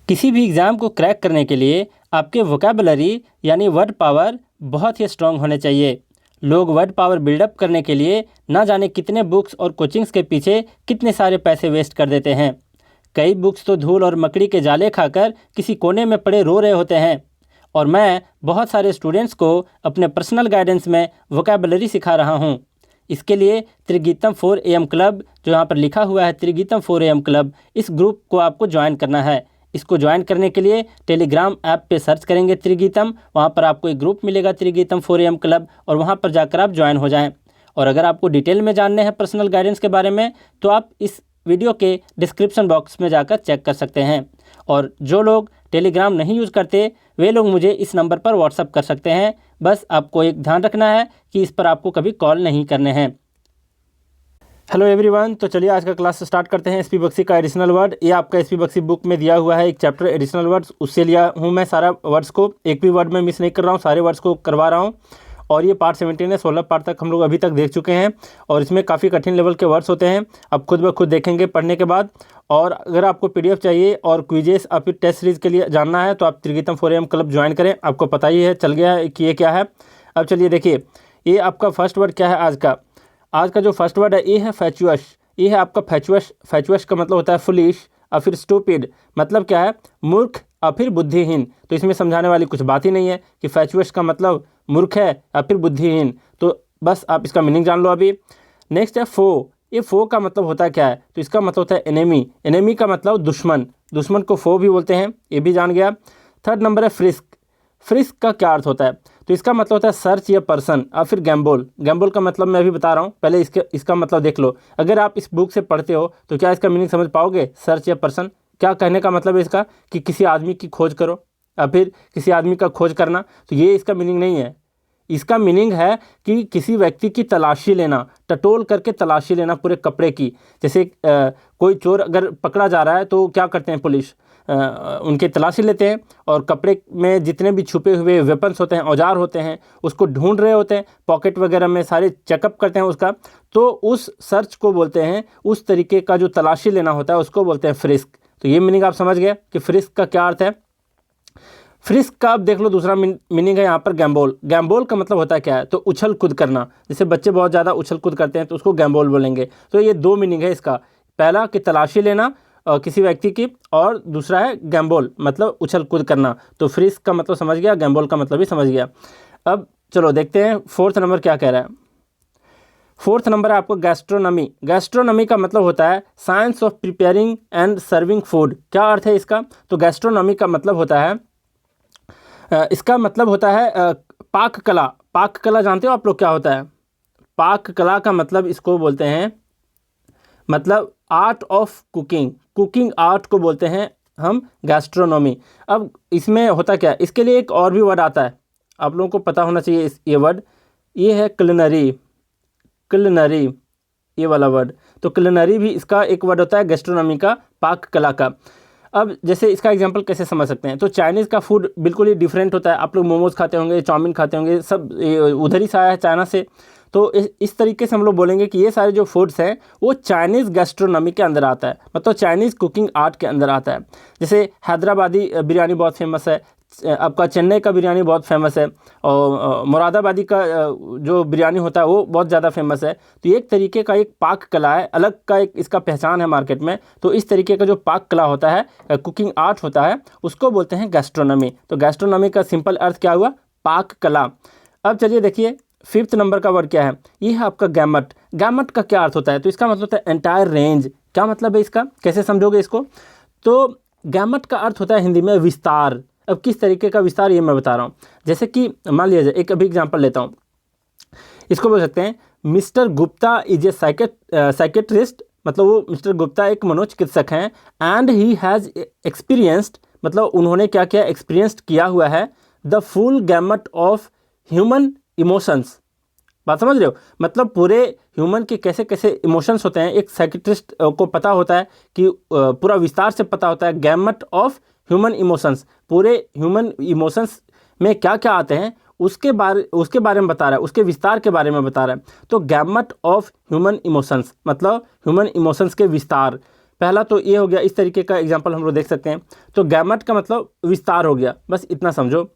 किसी भी एग्ज़ाम को क्रैक करने के लिए आपके वोकैबुलरी यानी वर्ड पावर बहुत ही स्ट्रॉन्ग होने चाहिए। लोग वर्ड पावर बिल्डअप करने के लिए ना जाने कितने बुक्स और कोचिंग्स के पीछे कितने सारे पैसे वेस्ट कर देते हैं। कई बुक्स तो धूल और मकड़ी के जाले खाकर किसी कोने में पड़े रो रहे होते हैं। और मैं बहुत सारे स्टूडेंट्स को अपने पर्सनल गाइडेंस में वोकैबुलरी सिखा रहा हूँ। इसके लिए त्रिगीतम 4 AM क्लब, जो यहाँ पर लिखा हुआ है त्रिगीतम 4 AM क्लब, इस ग्रुप को आपको ज्वाइन करना है। इसको ज्वाइन करने के लिए टेलीग्राम ऐप पे सर्च करेंगे त्रिगीतम, वहाँ पर आपको एक ग्रुप मिलेगा त्रिगीतम 4 AM क्लब, और वहाँ पर जाकर आप ज्वाइन हो जाएं। और अगर आपको डिटेल में जानने हैं पर्सनल गाइडेंस के बारे में, तो आप इस वीडियो के डिस्क्रिप्शन बॉक्स में जाकर चेक कर सकते हैं। और जो लोग टेलीग्राम नहीं यूज़ करते वे लोग मुझे इस नंबर पर व्हाट्सअप कर सकते हैं। बस आपको एक ध्यान रखना है कि इस पर आपको कभी कॉल नहीं करने हैं। हेलो एवरीवन, तो चलिए आज का क्लास स्टार्ट करते हैं। एसपी बख्शी का एडिशनल वर्ड, ये आपका एसपी बख्शी बुक में दिया हुआ है एक चैप्टर एडिशनल वर्ड्स, उससे लिया हूँ मैं सारा वर्ड्स को। एक भी वर्ड में मिस नहीं कर रहा हूँ, सारे वर्ड्स को करवा रहा हूँ। और ये पार्ट 17 है, 16 पार्ट तक हम लोग अभी तक देख चुके हैं। और इसमें काफ़ी कठिन लेवल के वर्ड्स होते हैं, आप खुद ब खुद देखेंगे पढ़ने के बाद। और अगर आपको PDF चाहिए और क्विजेस और फिर टेस्ट सीरीज के लिए जानना है तो आप त्रिगीतम 4 AM क्लब ज्वाइन करें। आपको पता ही है, चल गया है कि ये क्या है। अब चलिए देखिए, ये आपका फर्स्ट वर्ड क्या है आज का जो फर्स्ट वर्ड है ये है फैचुअस। ये है आपका फैचुअस। फैचुअस का मतलब होता है फुलिश और फिर स्टूपिड, मतलब क्या है, मूर्ख और फिर बुद्धिहीन। तो इसमें समझाने वाली कुछ बात ही नहीं है कि फैचुअस का मतलब मूर्ख है या फिर बुद्धिहीन। तो बस आप इसका मीनिंग जान लो अभी। नेक्स्ट है फो। ये फो का मतलब होता है क्या है, तो इसका मतलब होता है एनेमी। एनेमी का मतलब दुश्मन, दुश्मन को फो भी बोलते हैं, ये भी जान गया। थर्ड नंबर है फ्रिस्क। फ्रिस्क का क्या अर्थ होता है, तो इसका मतलब होता है सर्च या पर्सन। और फिर गैम्बोल। गैम्बोल का मतलब मैं अभी बता रहा हूँ, पहले इसका मतलब देख लो। अगर आप इस बुक से पढ़ते हो तो क्या इसका मीनिंग समझ पाओगे? सर्च या पर्सन क्या कहने का मतलब है इसका, कि किसी आदमी की खोज करो या फिर किसी आदमी का खोज करना, तो ये इसका मीनिंग नहीं है। इसका मीनिंग है कि किसी व्यक्ति की तलाशी लेना, टटोल करके तलाशी लेना पूरे कपड़े की। जैसे कोई चोर अगर पकड़ा जा रहा है तो क्या करते हैं पुलिस, उनके तलाशी लेते हैं और कपड़े में जितने भी छुपे हुए वेपन्स होते हैं, औजार होते हैं, उसको ढूंढ रहे होते हैं, पॉकेट वगैरह में सारे चेकअप करते हैं उसका। तो उस सर्च को बोलते हैं, उस तरीके का जो तलाशी लेना होता है उसको बोलते हैं फ्रिस्क। तो ये मीनिंग आप समझ गए कि फ्रिस्क का क्या अर्थ है। फ्रिस्क का अब देख लो दूसरा मीनिंग है यहाँ पर गैम्बोल। गैम्बोल का मतलब होता है क्या है, तो उछल कूद करना। जैसे बच्चे बहुत ज़्यादा उछल कूद करते हैं तो उसको गैम्बोल बोलेंगे। तो ये दो मीनिंग है इसका, पहला कि तलाशी लेना किसी व्यक्ति की, और दूसरा है गैम्बोल मतलब उछल कूद करना। तो फ्रिस्क का मतलब समझ गया, गैम्बोल का मतलब भी समझ गया। अब चलो देखते हैं फोर्थ नंबर क्या कह रहा है। फोर्थ नंबर है आपको गैस्ट्रोनॉमी। गैस्ट्रोनॉमी का मतलब होता है science of preparing and serving food. क्या अर्थ है इसका, तो गैस्ट्रोनॉमी का मतलब होता है, इसका मतलब होता है पाक कला। पाक कला जानते हो आप लोग क्या होता है? पाक कला का मतलब इसको बोलते हैं, मतलब art of cooking. Cooking art को बोलते हैं हम गैस्ट्रोनॉमी। अब इसमें होता क्या है, इसके लिए एक और भी वर्ड आता है, आप लोगों को पता होना चाहिए ये वर्ड। ये है क्लिनरी। क्लिनरी ये वाला वर्ड, तो क्लिनरी भी इसका एक वर्ड होता है गैस्ट्रोनॉमी का, पाक कला का। अब जैसे इसका एग्जांपल कैसे समझ सकते हैं, तो चाइनीज़ का फूड बिल्कुल ही डिफरेंट होता है। आप लोग मोमोज खाते होंगे, चाउमीन खाते होंगे, सब उधर ही से आया है चाइना से। तो इस तरीके से हम लोग बोलेंगे कि ये सारे जो फूड्स हैं वो चाइनीज़ गैस्ट्रोनॉमी के अंदर आता है, मतलब चाइनीज़ कुकिंग आर्ट के अंदर आता है। जैसे हैदराबादी बिरयानी बहुत फेमस है, आपका चेन्नई का बिरयानी बहुत फेमस है, और मुरादाबादी का जो बिरयानी होता है वो बहुत ज़्यादा फेमस है। तो ये एक तरीके का एक पाक कला है, अलग का एक इसका पहचान है मार्केट में। तो इस तरीके का जो पाक कला होता है, कुकिंग आर्ट होता है, उसको बोलते हैं गैस्ट्रोनॉमी। तो गैस्ट्रोनॉमी का सिंपल अर्थ क्या हुआ, पाक कला। अब चलिए देखिए फिफ्थ नंबर का वर्ड क्या है, ये है आपका गैमट। गैमट का क्या अर्थ होता है, तो इसका मतलब होता है एंटायर रेंज। क्या मतलब है इसका, कैसे समझोगे इसको, तो गैमट का अर्थ होता है हिंदी में विस्तार। अब किस तरीके का विस्तार ये मैं बता रहा हूँ। जैसे कि मान लिया जाए, एक अभी एग्जांपल लेता हूँ, इसको बोल सकते हैं mister Gupta is a psychiatrist, मतलब वो मिस्टर गुप्ता एक मनोचिकित्सक हैं। एंड ही हैज़ एक्सपीरियंस्ड, मतलब उन्होंने क्या क्या एक्सपीरियंस्ड किया हुआ है, the full gamut of human emotions. बात समझ रहे हो, मतलब पूरे ह्यूमन के कैसे कैसे इमोशंस होते हैं, एक साइकेट्रिस्ट को पता होता है कि पूरा विस्तार से पता होता है गैमट ऑफ ह्यूमन इमोशंस, पूरे ह्यूमन इमोशंस में क्या क्या आते हैं उसके बारे में बता रहा है, उसके विस्तार के बारे में बता रहा है। तो गैमट ऑफ ह्यूमन इमोशंस मतलब ह्यूमन इमोशंस के विस्तार। पहला तो ये हो गया, इस तरीके का एग्जाम्पल हम लोग देख सकते हैं। तो गैमेट का मतलब विस्तार हो गया, बस इतना समझो।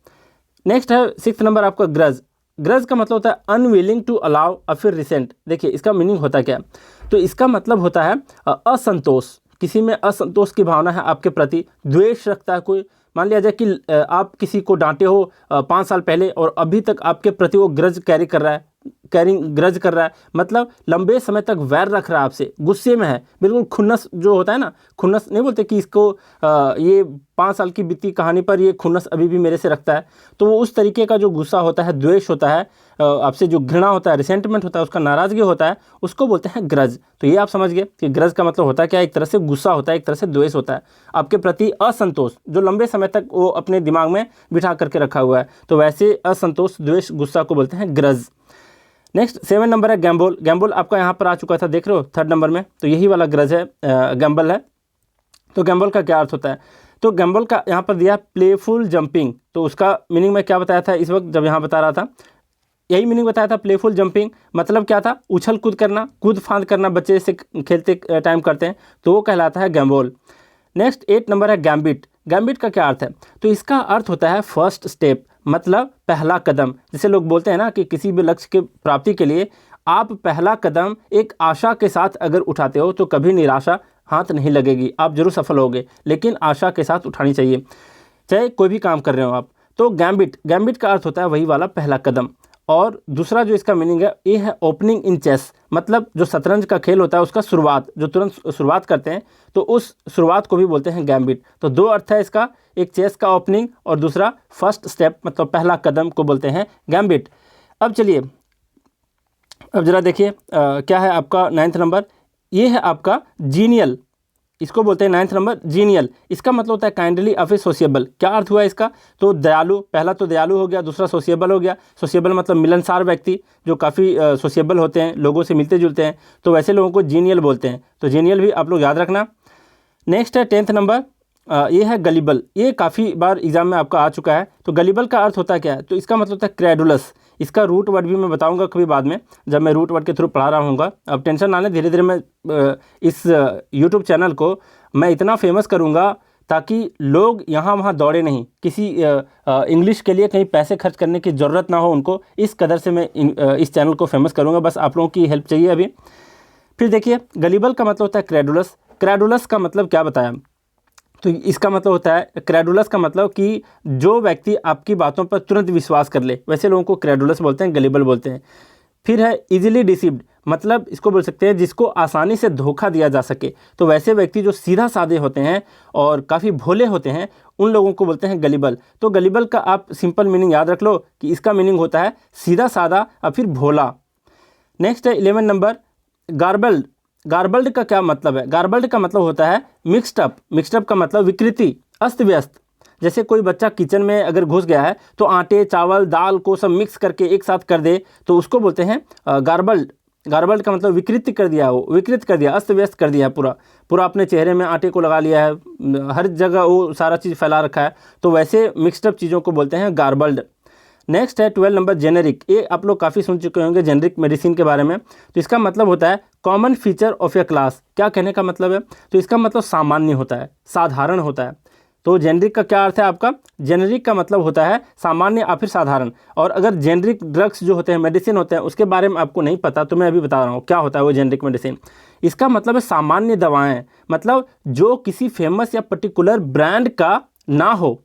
नेक्स्ट है 6 नंबर आपका ग्रज। ग्रज का मतलब होता है अनविलिंग टू अलाउ और फिर रिसेंट। देखिए इसका मीनिंग होता क्या है, तो इसका मतलब होता है असंतोष, किसी में असंतोष की भावना है आपके प्रति, द्वेष रखता है कोई। मान लिया जाए कि आप किसी को डांटे हो 5 साल पहले और अभी तक आपके प्रति वो ग्रज कैरी कर रहा है, ग्रज कर रहा है, मतलब लंबे समय तक वैर रख रहा है आपसे, गुस्से में है, बिल्कुल खुन्नस जो होता है ना, खुन्नस नहीं बोलते कि इसको ये 5 साल की बीती कहानी पर ये खुन्नस अभी भी मेरे से रखता है। तो वो उस तरीके का जो गुस्सा होता है, द्वेष होता है, आपसे जो घृणा होता है, रिसेंटमेंट होता है, उसका नाराज़गी होता है, उसको बोलते हैं ग्रज। तो ये आप समझ गए कि ग्रज का मतलब होता है क्या, एक तरह से गुस्सा होता है, एक तरह से द्वेष होता है, आपके प्रति असंतोष जो लंबे समय तक वो अपने दिमाग में बिठा करके रखा हुआ है। तो वैसे असंतोष, द्वेष, गुस्सा को बोलते हैं ग्रज। नेक्स्ट 7 नंबर है गैम्बल। गैम्बल आपका यहाँ पर आ चुका था, देख रहे हो 3rd नंबर में, तो यही वाला ग्रज है, गैम्बल है। तो गैम्बल का क्या अर्थ होता है, तो गैम्बल का यहाँ पर दिया प्लेफुल जंपिंग। तो उसका मीनिंग मैं क्या बताया था इस वक्त जब यहाँ बता रहा था, यही मीनिंग बताया था। प्लेफुल जंपिंग मतलब क्या था, उछल कूद करना, कूद फांद करना, बच्चे से खेलते टाइम करते हैं, तो वो कहलाता है गैम्बल। नेक्स्ट 8 नंबर है गैम्बिट। गैम्बिट का क्या अर्थ है, तो इसका अर्थ होता है फर्स्ट स्टेप, मतलब पहला कदम। जैसे लोग बोलते हैं ना कि किसी भी लक्ष्य के प्राप्ति के लिए आप पहला कदम एक आशा के साथ अगर उठाते हो तो कभी निराशा हाथ नहीं लगेगी, आप जरूर सफल होगे, लेकिन आशा के साथ उठानी चाहिए, चाहे कोई भी काम कर रहे हो आप। तो गैम्बिट का अर्थ होता है वही वाला पहला कदम। और दूसरा जो इसका मीनिंग है ये है ओपनिंग इन चेस, मतलब जो शतरंज का खेल होता है उसका शुरुआत, जो तुरंत शुरुआत करते हैं, तो उस शुरुआत को भी बोलते हैं गैम्बिट। तो 2 अर्थ है इसका, एक चेस का ओपनिंग और दूसरा फर्स्ट स्टेप मतलब पहला कदम को बोलते हैं गैम्बिट। अब चलिए, अब जरा देखिए क्या है आपका 9th नंबर, ये है आपका जीनियल। इसको बोलते हैं 9th नंबर जीनियल। इसका मतलब होता है काइंडली और फिर सोशिएबल। क्या अर्थ हुआ इसका, तो दयालु, पहला तो दयालु हो गया, दूसरा सोशिएबल हो गया। सोशिएबल मतलब मिलनसार व्यक्ति, जो काफ़ी सोशिएबल होते हैं, लोगों से मिलते जुलते हैं, तो वैसे लोगों को जीनियल बोलते हैं। तो जीनियल भी आप लोग याद रखना। नेक्स्ट है 10th नंबर, ये है गलिबल। ये काफ़ी बार एग्जाम में आपका आ चुका है। तो गलिबल का अर्थ होता है क्या है, तो इसका मतलब होता है क्रेडुलस। इसका रूट वर्ड भी मैं बताऊंगा कभी बाद में, जब मैं रूट वर्ड के थ्रू पढ़ा रहा हूँगा। अब टेंशन ना लें, धीरे धीरे मैं इस यूट्यूब चैनल को मैं इतना फेमस करूँगा ताकि लोग यहाँ वहाँ दौड़े नहीं, किसी इंग्लिश के लिए कहीं पैसे खर्च करने की ज़रूरत ना हो उनको। इस कदर से मैं इस चैनल को फेमस करूँगा, बस आप लोगों की हेल्प चाहिए अभी। फिर देखिए, गलिबल का मतलब होता है क्रेडुलस। क्रेडुलस का मतलब क्या बताया, तो इसका मतलब होता है, क्रेडुलस का मतलब कि जो व्यक्ति आपकी बातों पर तुरंत विश्वास कर ले, वैसे लोगों को क्रेडुलस बोलते हैं, गलिबल बोलते हैं। फिर है इजीली डिसीव्ड, मतलब इसको बोल सकते हैं जिसको आसानी से धोखा दिया जा सके। तो वैसे व्यक्ति जो सीधा साधे होते हैं और काफ़ी भोले होते हैं, उन लोगों को बोलते हैं गलिबल। तो गलिबल का आप सिंपल मीनिंग याद रख लो कि इसका मीनिंग होता है सीधा साधा और फिर भोला। नेक्स्ट है 11 नंबर गार्बल्ड। गार्बल्ड का क्या मतलब है, गार्बल्ड का मतलब होता है मिक्स्ड अप। मिक्स्ड अप का मतलब विकृति, अस्त व्यस्त। जैसे कोई बच्चा किचन में अगर घुस गया है तो आटे, चावल, दाल को सब मिक्स करके एक साथ कर दे, तो उसको बोलते हैं गार्बल्ड। गार्बल्ड का मतलब विकृत कर दिया, वो विकृत कर दिया, अस्त व्यस्त कर दिया, पूरा अपने चेहरे में आटे को लगा लिया है, हर जगह वो सारा चीज़ फैला रखा है, तो वैसे मिक्स्ड अप चीज़ों को बोलते हैं गार्बल्ड। नेक्स्ट है 12 नंबर जेनेरिक। ये आप लोग काफ़ी सुन चुके होंगे जेनेरिक मेडिसिन के बारे में। तो इसका मतलब होता है common feature of A class. क्या कहने का मतलब है, तो इसका मतलब सामान्य होता है, साधारण होता है। तो जेनेरिक का क्या अर्थ है आपका, जेनेरिक का मतलब होता है सामान्य या फिर साधारण। और अगर जेनेरिक ड्रग्स जो होते हैं, मेडिसिन होते हैं, उसके बारे में आपको नहीं पता तो मैं अभी बता रहा हूँ क्या होता है वो जेनेरिक मेडिसिन। इसका मतलब है सामान्य दवाएँ, मतलब जो किसी फेमस या पर्टिकुलर ब्रांड का ना हो।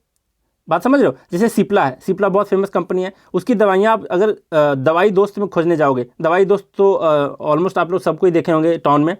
बात समझ रहे हो, जैसे सिप्ला है, सिप्ला बहुत फेमस कंपनी है, उसकी दवाइयाँ आप अगर दवाई दोस्त में खोजने जाओगे, दवाई दोस्त तो ऑलमोस्ट आप लोग सबको ही देखे होंगे टाउन में।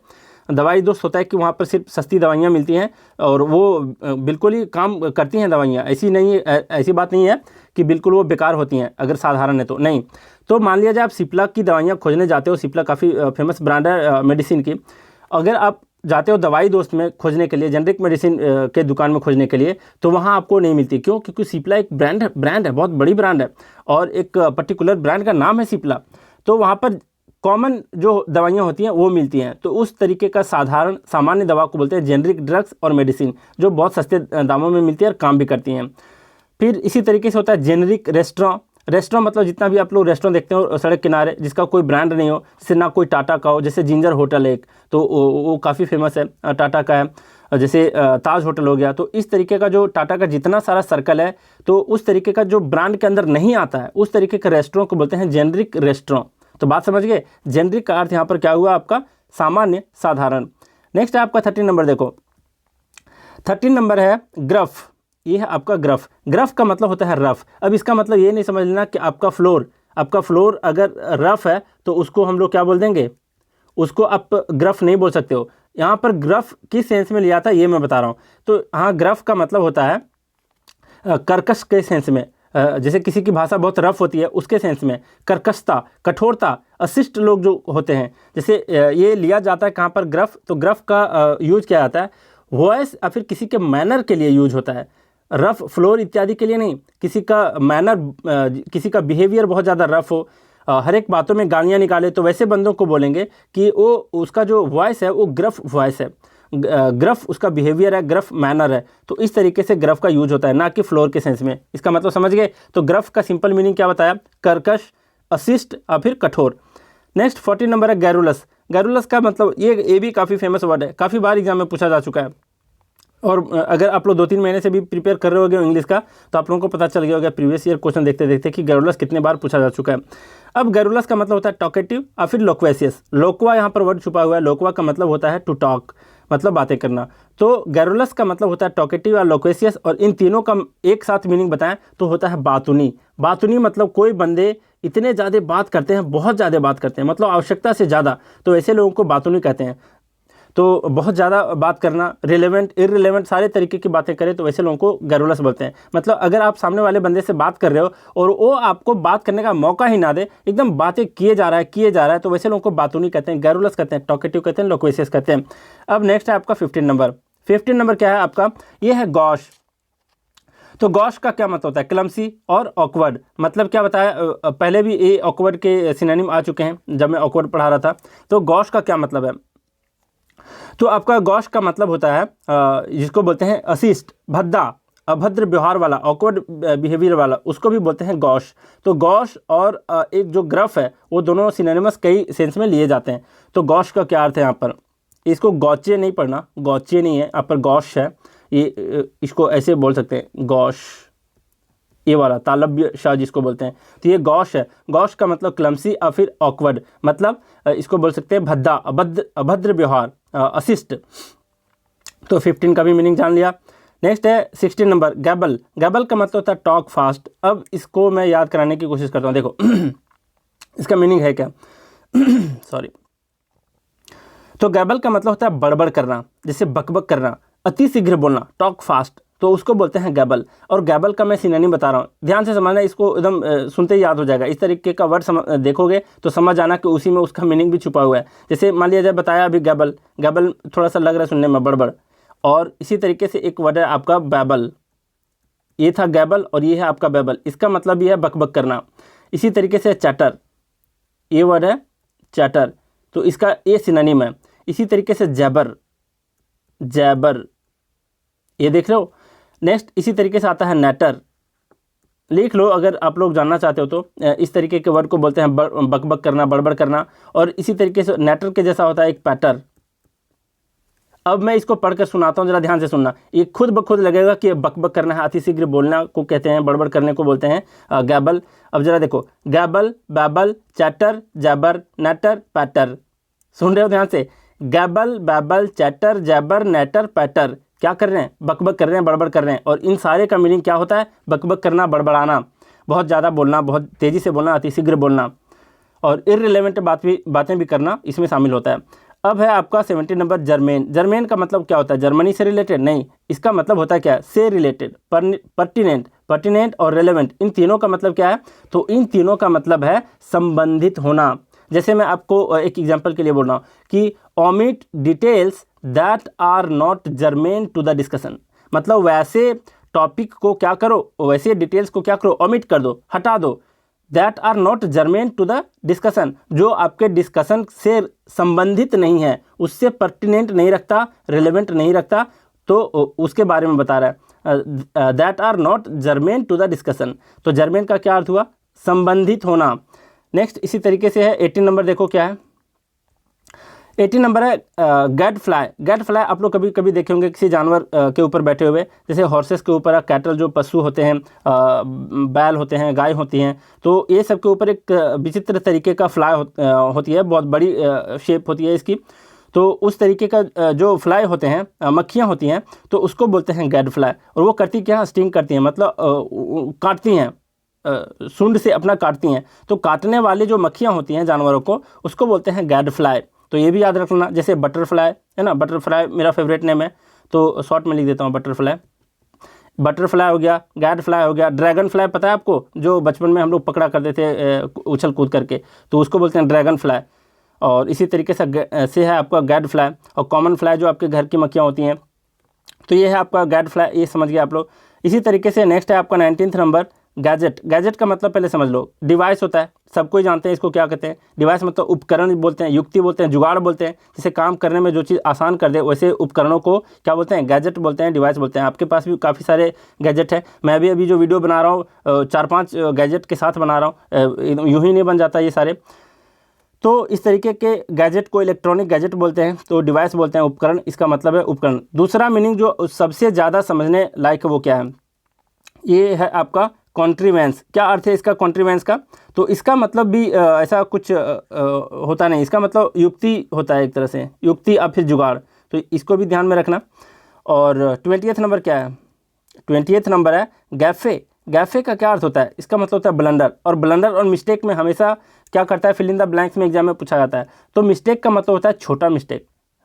दवाई दोस्त होता है कि वहाँ पर सिर्फ सस्ती दवाइयाँ मिलती हैं और वो बिल्कुल ही काम करती हैं दवाइयाँ, ऐसी बात नहीं है कि बिल्कुल वो बेकार होती हैं अगर साधारण है तो नहीं। तो मान लिया जाए आप सिप्ला की दवाइयाँ खोजने जाते हो, सिप्ला काफ़ी फेमस ब्रांड है मेडिसिन की। अगर आप जाते हो दवाई दोस्त में खोजने के लिए, जेनरिक मेडिसिन के दुकान में खोजने के लिए, तो वहाँ आपको नहीं मिलती। क्यों, क्योंकि सिप्ला एक ब्रांड है, बहुत बड़ी ब्रांड है और एक पर्टिकुलर ब्रांड का नाम है सिप्ला। तो वहाँ पर कॉमन जो दवाइयाँ होती हैं वो मिलती हैं। तो उस तरीके का साधारण सामान्य दवा को बोलते हैं जेनरिक ड्रग्स और मेडिसिन, जो बहुत सस्ते दामों में मिलती है और काम भी करती हैं। फिर इसी तरीके से होता है जेनरिक रेस्टोरेंट। रेस्टोरेंट मतलब जितना भी आप लोग रेस्टोरेंट देखते हो सड़क किनारे, जिसका कोई ब्रांड नहीं हो, जैसे ना कोई टाटा का हो, जैसे जिंजर होटल एक तो वो काफ़ी फेमस है, टाटा का है। जैसे ताज होटल हो गया। तो इस तरीके का जो टाटा का जितना सारा सर्कल है, तो उस तरीके का जो ब्रांड के अंदर नहीं आता है, उस तरीके के रेस्टोरेंट को बोलते हैं जेनरिक रेस्टोरेंट। तो बात समझ गए, जेनरिक का अर्थ यहाँ पर क्या हुआ आपका, सामान्य, साधारण। नेक्स्ट है आपका 13 नंबर, देखो 13 नंबर है ग्रफ। ये है आपका ग्रफ। ग्रफ का मतलब होता है रफ। अब इसका मतलब ये नहीं समझ लेना कि आपका फ्लोर अगर रफ है तो उसको हम लोग क्या बोल देंगे, उसको आप ग्रफ नहीं बोल सकते हो। यहाँ पर ग्रफ किस सेंस में लिया था ये मैं बता रहा हूँ। तो हाँ, ग्रफ का मतलब होता है कर्कश के सेंस में, जैसे किसी की भाषा बहुत रफ होती है उसके सेंस में, कर्कशता, कठोरता, अशिष्ट लोग जो होते हैं, जैसे ये लिया जाता है कहाँ पर, ग्रफ। तो ग्रफ का यूज किया जाता है वॉइस या फिर किसी के मैनर के लिए यूज होता है, रफ फ्लोर इत्यादि के लिए नहीं। किसी का मैनर, किसी का बिहेवियर बहुत ज़्यादा रफ हो, हर एक बातों में गालियाँ निकाले, तो वैसे बंदों को बोलेंगे कि वो उसका जो वॉइस है वो ग्रफ वॉइस है, ग्रफ उसका बिहेवियर है, ग्रफ मैनर है। तो इस तरीके से ग्रफ का यूज होता है, ना कि फ्लोर के सेंस में। इसका मतलब समझ गए। तो ग्रफ का सिंपल मीनिंग क्या बताया, कर्कश, अशिष्ट या फिर कठोर। नेक्स्ट 14 नंबर है गैरुलस। गैरुलस का मतलब ये भी काफ़ी फेमस वर्ड है, काफ़ी बार एग्जाम में पूछा जा चुका है। और अगर आप लोग 2-3 महीने से भी प्रिपेयर कर रहे होगे इंग्लिश का, तो आप लोगों को पता चल गया होगा प्रीवियस ईयर क्वेश्चन देखते देखते कि गैरुलस कितने बार पूछा जा चुका है। अब गैरुलस का मतलब होता है टॉकेटिव या फिर लोक्वेसियस। लोक्वा यहाँ पर वर्ड छुपा हुआ है। लोक्वा का मतलब होता है टू टॉक, मतलब बातें करना। तो गैरुलस का मतलब होता है टॉकेटिव या लोक्वेसियस, और इन तीनों का एक साथ मीनिंग बताएं तो होता है बातूनी। बातूनी मतलब कोई बंदे इतने ज़्यादा बात करते हैं, बहुत ज़्यादा बात करते हैं, मतलब आवश्यकता से ज़्यादा, तो ऐसे लोगों को बातूनी कहते हैं। तो बहुत ज़्यादा बात करना, रिलेवेंट, इररिलेवेंट, सारे तरीके की बातें करें तो वैसे लोगों को गैरुलस बोलते हैं। मतलब अगर आप सामने वाले बंदे से बात कर रहे हो और वो आपको बात करने का मौका ही ना दे, एकदम बातें किए जा रहा है, तो वैसे लोगों को बातूनी कहते हैं, गैरुलस कहते हैं, टॉकेटिव कहते हैं, लोक्वेसियस कहते हैं। अब नेक्स्ट है आपका 15 नंबर। 15 नंबर क्या है आपका, ये है गॉश। तो गॉश का क्या मतलब होता है, क्लमसी और ऑकवर्ड। मतलब क्या बताया, पहले भी ये ऑकवर्ड के सिनोनिम आ चुके हैं जब मैं ऑकवर्ड पढ़ा रहा था। तो गॉश का क्या मतलब है, तो आपका गॉश का मतलब होता है जिसको बोलते हैं अशिष्ट, भद्दा, अभद्र व्यवहार वाला, ऑकवर्ड बिहेवियर वाला, उसको भी बोलते हैं गॉश। तो गॉश और एक जो ग्रफ है वो दोनों सिनोनिमस कई सेंस में लिए जाते हैं। तो गॉश का क्या अर्थ है यहाँ पर, इसको गौचे नहीं पढ़ना, गौचे नहीं है यहाँ पर, गॉश है ये, इसको ऐसे बोल सकते हैं गॉश, ये वाला तालब्य शाह जिसको बोलते हैं। तो ये गॉश है। गॉश का मतलब क्लमसी या फिर ऑकवर्ड, मतलब इसको बोल सकते हैं भद्दा, अभद्र व्यवहार, अशिष्ट। तो 15 का भी मीनिंग जान लिया। नेक्स्ट है 16 नंबर गैबल। गैबल का मतलब होता है टॉक फास्ट। अब इसको मैं याद कराने की कोशिश करता हूँ। देखो इसका मीनिंग है क्या सॉरी। तो गैबल का मतलब होता है बड़बड़ करना, जैसे बकबक करना, अति शीघ्र बोलना, टॉक फास्ट, तो उसको बोलते हैं गैबल। और गैबल का मैं सिनोनिम बता रहा हूँ, ध्यान से समझना, इसको एकदम सुनते ही याद हो जाएगा। इस तरीके का वर्ड देखोगे तो समझ आना कि उसी में उसका मीनिंग भी छुपा हुआ है। जैसे मान लिया जाए, बताया अभी गैबल, गैबल थोड़ा सा लग रहा है सुनने में बड़बड़। और इसी तरीके से एक वर्ड है आपका बैबल, ये था गैबल और ये है आपका बैबल, इसका मतलब ये है बकबक करना। इसी तरीके से चैटर, ये वर्ड है चैटर, तो इसका ये सिनोनिम है। इसी तरीके से जैबर, जैबर, ये देख रहे हो। नेक्स्ट इसी तरीके से आता है नैटर, लिख लो अगर आप लोग जानना चाहते हो तो। इस तरीके के वर्ड को बोलते हैं बकबक करना, बड़बड़ करना। और इसी तरीके से नैटर के जैसा होता है एक पैटर। अब मैं इसको पढ़कर सुनाता हूँ, जरा ध्यान से सुनना। ये खुद ब खुद लगेगा कि बकबक करना है, अति शीघ्र बोलना को कहते हैं, बड़बड़ करने को बोलते हैं गैबल। अब जरा देखो, गैबल, बैबल, चैटर, जैबर, नैटर, पैटर। सुन रहे हो ध्यान से, गैबल, बैबल, चैटर, जैबर, नैटर, पैटर। क्या कर रहे हैं, बकबक कर रहे हैं, बड़बड़ कर रहे हैं। और इन सारे का मीनिंग क्या होता है, बकबक करना, बड़बड़ाना, बहुत ज़्यादा बोलना, बहुत तेज़ी से बोलना, अति शीघ्र बोलना, और इररिलेवेंट बातें भी करना इसमें शामिल होता है। अब है आपका 17 नंबर जर्मेन। जर्मेन का मतलब क्या होता है, जर्मनी से रिलेटेड नहीं, इसका मतलब होता है क्या, से रिलेटेड, पर्टिनेंट, पर्टिनेंट और रेलेवेंट, इन तीनों का मतलब क्या है, तो इन तीनों का मतलब है संबंधित होना। जैसे मैं आपको एक एग्जांपल के लिए बोल रहा हूँ कि omit details that are not germane to the discussion, मतलब वैसे टॉपिक को क्या करो, वैसे डिटेल्स को क्या करो, ओमिट कर दो, हटा दो। That are not germane to the discussion, जो आपके डिस्कशन से संबंधित नहीं है, उससे पर्टिनेंट नहीं रखता, रिलेवेंट नहीं रखता, तो उसके बारे में बता रहा है। That are not germane to the discussion. तो जर्मेन का क्या अर्थ हुआ, संबंधित होना। नेक्स्ट इसी तरीके से है 18 नंबर, देखो क्या है 18 नंबर है गैड फ्लाई। गैड फ्लाई आप लोग कभी कभी देखे होंगे किसी जानवर के ऊपर बैठे हुए, जैसे हॉर्सेस के ऊपर, कैटल जो पशु होते हैं, बैल होते हैं, गाय होती हैं, तो ये सब के ऊपर एक विचित्र तरीके का फ्लाई होती है, बहुत बड़ी शेप होती है इसकी। तो उस तरीके का जो फ्लाई होते हैं, मक्खियाँ होती हैं, तो उसको बोलते हैं गैड फ्लाई। और वो करती क्या, स्टिंग करती हैं, मतलब काटती हैं, सूंड से अपना काटती हैं। तो काटने वाली जो मक्खियाँ होती हैं जानवरों को, उसको बोलते हैं गैड फ्लाई। तो ये भी याद रखना। जैसे बटरफ्लाई है ना, बटरफ्लाई मेरा फेवरेट नेम है, तो शॉर्ट में लिख देता हूँ बटरफ्लाई। बटरफ्लाई हो गया, गैड फ्लाई हो गया। ड्रैगन फ्लाई पता है आपको, जो बचपन में हम लोग पकड़ा करते थे उछल कूद करके, तो उसको बोलते हैं ड्रैगन फ्लाई। और इसी तरीके से है आपका गैड फ्लाई। और कॉमन फ्लाई जो आपके घर की मक्खियाँ होती हैं, तो ये है आपका गैड फ्लाई, ये समझ गए आप लोग। इसी तरीके से नेक्स्ट है आपका 19th नंबर गैजेट। गैजेट का मतलब पहले समझ लो, डिवाइस होता है, सबको ही जानते हैं इसको क्या कहते हैं। डिवाइस मतलब उपकरण बोलते हैं, युक्ति बोलते हैं, जुगाड़ बोलते हैं। जैसे काम करने में जो चीज़ आसान कर दे, वैसे उपकरणों को क्या बोलते हैं, गैजेट बोलते हैं, डिवाइस बोलते हैं। आपके पास भी काफ़ी सारे गैजेट है। मैं भी अभी जो वीडियो बना रहा हूँ 4-5 गैजेट के साथ बना रहा हूँ, यूँ ही नहीं बन जाता ये सारे। तो इस तरीके के गैजेट को इलेक्ट्रॉनिक गैजेट बोलते हैं, तो डिवाइस बोलते हैं, उपकरण इसका मतलब है उपकरण। दूसरा मीनिंग जो सबसे ज़्यादा समझने लायक है वो क्या है, ये है आपका कॉन्ट्रीवेंस। क्या अर्थ है इसका कॉन्ट्रीवेंस का, तो इसका मतलब भी ऐसा कुछ होता नहीं, इसका मतलब युक्ति होता है, एक तरह से युक्ति या फिर जुगाड़। तो इसको भी ध्यान में रखना। और 20th नंबर क्या है, 20th नंबर है गैफे। गैफे का क्या अर्थ होता है, इसका मतलब होता है ब्लंडर। और ब्लंडर और मिस्टेक में हमेशा क्या करता है, फिल इन द ब्लैंक्स में एग्जाम में पूछा जाता है। तो मिस्टेक का मतलब होता है छोटा मिस्टेक,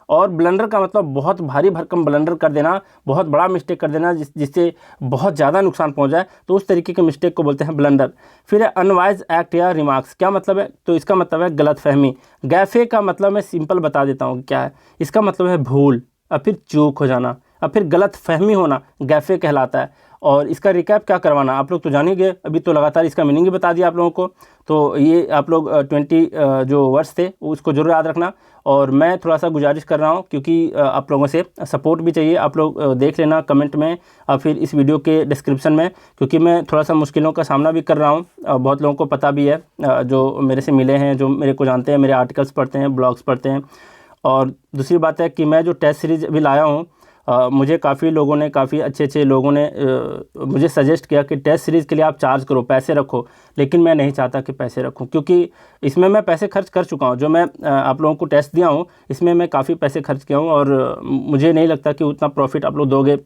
और ब्लंडर का मतलब बहुत भारी भरकम ब्लंडर कर देना, बहुत बड़ा मिस्टेक कर देना जिससे बहुत ज़्यादा नुकसान पहुंच जाए, तो उस तरीके के मिस्टेक को बोलते हैं ब्लंडर। फिर है अनवाइज एक्ट या रिमार्क्स। क्या मतलब है, तो इसका मतलब है गलतफहमी। गैफे का मतलब मैं सिंपल बता देता हूँ क्या है, इसका मतलब है भूल और फिर चूक हो जाना और फिर गलतफहमी होना, गैफे कहलाता है। और इसका रिकैप क्या करवाना, आप लोग तो जान ही गए, अभी तो लगातार इसका मीनिंग ही बता दिया आप लोगों को। तो ये आप लोग 20 जो वर्ड्स थे उसको जरूर याद रखना। और मैं थोड़ा सा गुजारिश कर रहा हूँ, क्योंकि आप लोगों से सपोर्ट भी चाहिए। आप लोग देख लेना कमेंट में और फिर इस वीडियो के डिस्क्रिप्शन में, क्योंकि मैं थोड़ा सा मुश्किलों का सामना भी कर रहा हूँ। बहुत लोगों को पता भी है, जो मेरे से मिले हैं, जो मेरे को जानते हैं, मेरे आर्टिकल्स पढ़ते हैं, ब्लॉग्स पढ़ते हैं। और दूसरी बात है कि मैं जो टेस्ट सीरीज़ अभी लाया हूँ, मुझे काफ़ी लोगों ने, काफ़ी अच्छे लोगों ने मुझे सजेस्ट किया कि टेस्ट सीरीज़ के लिए आप चार्ज करो, पैसे रखो। लेकिन मैं नहीं चाहता कि पैसे रखूं, क्योंकि इसमें मैं पैसे खर्च कर चुका हूं। जो मैं आप लोगों को टेस्ट दिया हूं, इसमें मैं काफ़ी पैसे खर्च किया हूं, और मुझे नहीं लगता कि उतना प्रॉफिट आप लोग दोगे।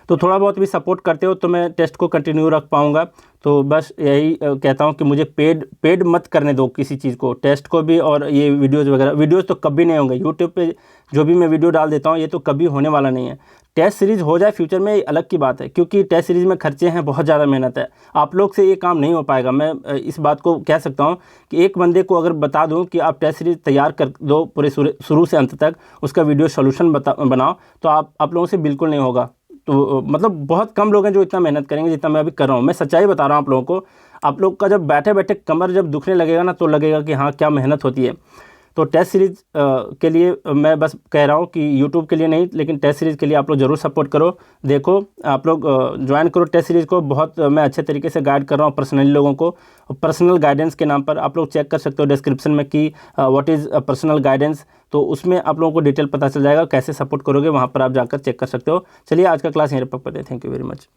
तो थोड़ा बहुत भी सपोर्ट करते हो तो मैं टेस्ट को कंटिन्यू रख पाऊँगा। तो बस यही कहता हूँ कि मुझे पेड मत करने दो किसी चीज़ को, टेस्ट को भी। और ये वीडियोज़ वगैरह, वीडियोज़ तो कभी नहीं होंगे यूट्यूब पे, जो भी मैं वीडियो डाल देता हूँ ये तो कभी होने वाला नहीं है। टेस्ट सीरीज़ हो जाए फ्यूचर में, ये अलग की बात है, क्योंकि टेस्ट सीरीज़ में खर्चे हैं, बहुत ज़्यादा मेहनत है। आप लोग से ये काम नहीं हो पाएगा। मैं इस बात को कह सकता हूँ कि एक बंदे को अगर बता दूँ कि आप टेस्ट सीरीज़ तैयार कर दो पूरे शुरू से अंत तक, उसका वीडियो सोल्यूशन बनाओ, तो आप लोगों से बिल्कुल नहीं होगा। तो मतलब बहुत कम लोग हैं जो इतना मेहनत करेंगे जितना मैं अभी कर रहा हूँ। मैं सच्चाई बता रहा हूँ आप लोगों को। आप लोग का जब बैठे बैठे कमर जब दुखने लगेगा ना, तो लगेगा कि हाँ क्या मेहनत होती है। तो टेस्ट सीरीज़ के लिए मैं बस कह रहा हूँ कि यूट्यूब के लिए नहीं, लेकिन टेस्ट सीरीज़ के लिए आप लोग ज़रूर सपोर्ट करो। देखो आप लोग ज्वाइन करो टेस्ट सीरीज़ को। बहुत मैं अच्छे तरीके से गाइड कर रहा हूँ पर्सनली लोगों को। पर्सनल गाइडेंस के नाम पर आप लोग चेक कर सकते हो डिस्क्रिप्शन में कि व्हाट इज़ पर्सनल गाइडेंस। तो उसमें आप लोगों को डिटेल पता चल जाएगा, कैसे सपोर्ट करोगे वहाँ पर आप जाकर चेक कर सकते हो। चलिए आज का क्लास यहीं पर करते हैं। Thank you very much.